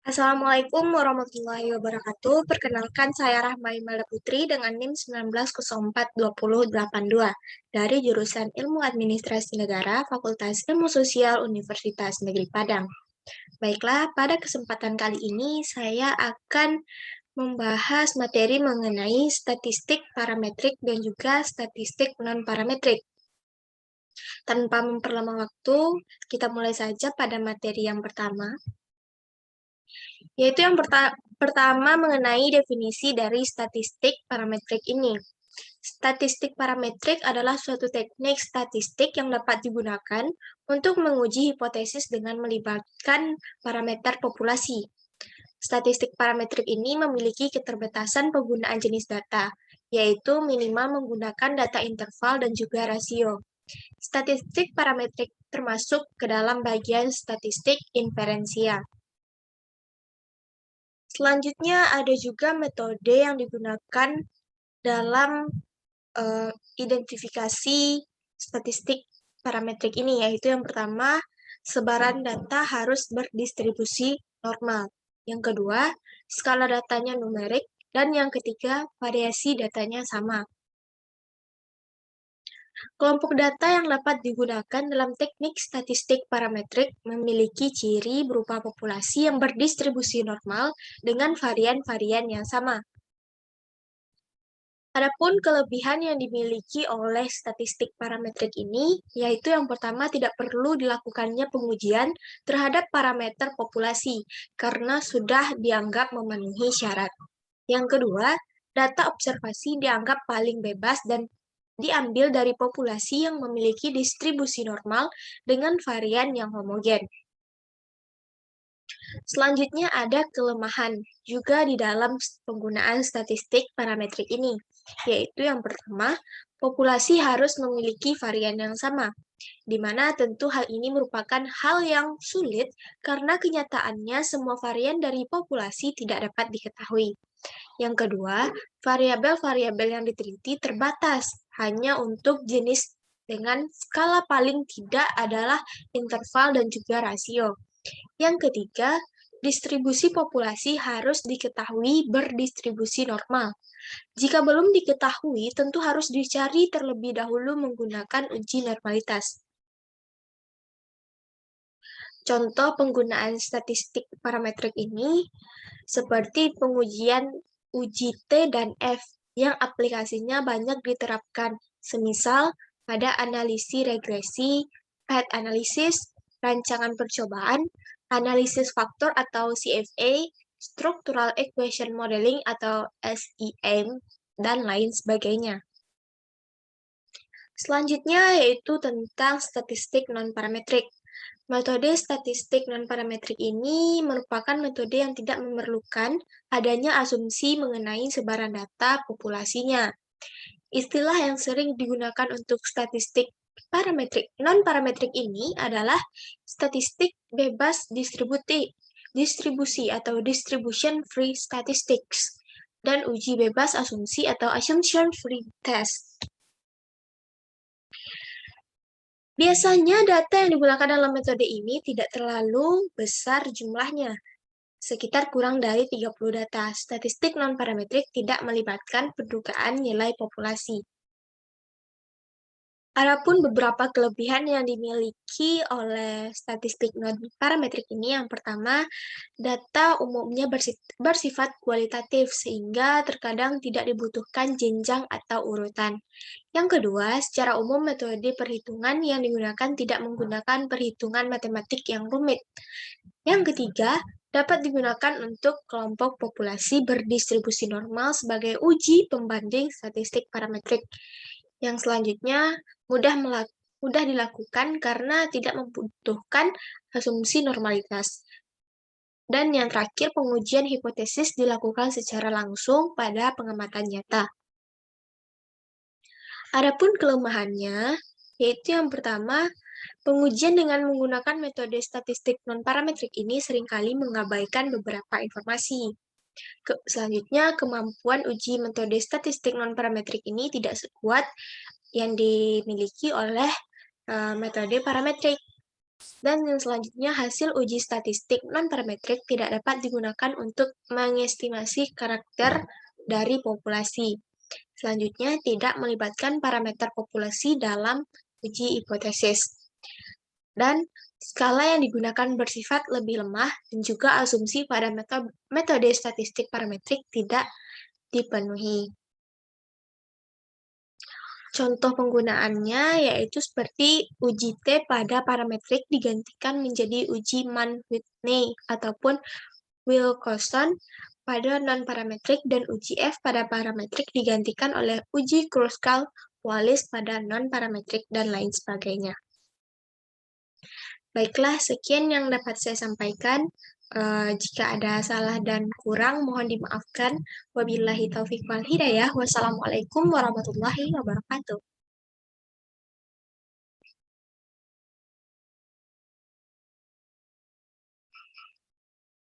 Assalamualaikum warahmatullahi wabarakatuh. Perkenalkan saya Rahma Imala Putri dengan NIM 19042082 dari jurusan Ilmu Administrasi Negara Fakultas Ilmu Sosial Universitas Negeri Padang. Baiklah, pada kesempatan kali ini saya akan membahas materi mengenai statistik parametrik dan juga statistik non-parametrik. Tanpa memperlama waktu, kita mulai saja pada materi yang pertama, yaitu yang pertama mengenai definisi dari statistik parametrik ini. Statistik parametrik adalah suatu teknik statistik yang dapat digunakan untuk menguji hipotesis dengan melibatkan parameter populasi. Statistik parametrik ini memiliki keterbatasan penggunaan jenis data, yaitu minimal menggunakan data interval dan juga rasio. Statistik parametrik termasuk ke dalam bagian statistik inferensia. Selanjutnya ada juga metode yang digunakan dalam identifikasi statistik parametrik ini, yaitu yang pertama, sebaran data harus berdistribusi normal. Yang kedua, skala datanya numerik. Dan yang ketiga, variasi datanya sama. Kelompok data yang dapat digunakan dalam teknik statistik parametrik memiliki ciri berupa populasi yang berdistribusi normal dengan varian-varian yang sama. Adapun kelebihan yang dimiliki oleh statistik parametrik ini, yaitu yang pertama tidak perlu dilakukannya pengujian terhadap parameter populasi, karena sudah dianggap memenuhi syarat. Yang kedua, data observasi dianggap paling bebas dan diambil dari populasi yang memiliki distribusi normal dengan varian yang homogen. Selanjutnya ada kelemahan juga di dalam penggunaan statistik parametrik ini, yaitu yang pertama, populasi harus memiliki varian yang sama, di mana tentu hal ini merupakan hal yang sulit karena kenyataannya semua varian dari populasi tidak dapat diketahui. Yang kedua, variabel-variabel yang diteliti terbatas, hanya untuk jenis dengan skala paling tidak adalah interval dan juga rasio. Yang ketiga, distribusi populasi harus diketahui berdistribusi normal. Jika belum diketahui, tentu harus dicari terlebih dahulu menggunakan uji normalitas. Contoh penggunaan statistik parametrik ini seperti pengujian uji T dan F yang aplikasinya banyak diterapkan, semisal pada analisis regresi, path analysis, rancangan percobaan, analisis faktor atau CFA, structural equation modeling atau SEM, dan lain sebagainya. Selanjutnya yaitu tentang statistik non-parametrik. Metode statistik non-parametrik ini merupakan metode yang tidak memerlukan adanya asumsi mengenai sebaran data populasinya. Istilah yang sering digunakan untuk statistik non-parametrik ini adalah statistik bebas distribusi atau distribution free statistics, dan uji bebas asumsi atau assumption free test. Biasanya data yang digunakan dalam metode ini tidak terlalu besar jumlahnya, sekitar kurang dari 30 data. Statistik non-parametrik tidak melibatkan pendugaan nilai populasi. Adapun beberapa kelebihan yang dimiliki oleh statistik non-parametrik ini, yang pertama, data umumnya bersifat kualitatif sehingga terkadang tidak dibutuhkan jenjang atau urutan. Yang kedua, secara umum metode perhitungan yang digunakan tidak menggunakan perhitungan matematik yang rumit. Yang ketiga, dapat digunakan untuk kelompok populasi berdistribusi normal sebagai uji pembanding statistik parametrik. Yang selanjutnya, mudah dilakukan karena tidak membutuhkan asumsi normalitas. Dan yang terakhir, pengujian hipotesis dilakukan secara langsung pada pengamatan nyata. Adapun kelemahannya, yaitu yang pertama, pengujian dengan menggunakan metode statistik non-parametrik ini seringkali mengabaikan beberapa informasi. Selanjutnya, kemampuan uji metode statistik non-parametrik ini tidak sekuat yang dimiliki oleh metode parametrik. Dan yang selanjutnya, hasil uji statistik non-parametrik tidak dapat digunakan untuk mengestimasi karakter dari populasi. Selanjutnya, tidak melibatkan parameter populasi dalam uji hipotesis. Dan skala yang digunakan bersifat lebih lemah dan juga asumsi pada metode statistik parametrik tidak dipenuhi. Contoh penggunaannya yaitu seperti uji T pada parametrik digantikan menjadi uji Mann-Whitney ataupun Wilcoxon pada non-parametrik dan uji F pada parametrik digantikan oleh uji Kruskal-Wallis pada non-parametrik dan lain sebagainya. Baiklah, sekian yang dapat saya sampaikan. Jika ada salah dan kurang, mohon dimaafkan. Wabillahi taufiq wal hidayah. Wassalamualaikum warahmatullahi wabarakatuh.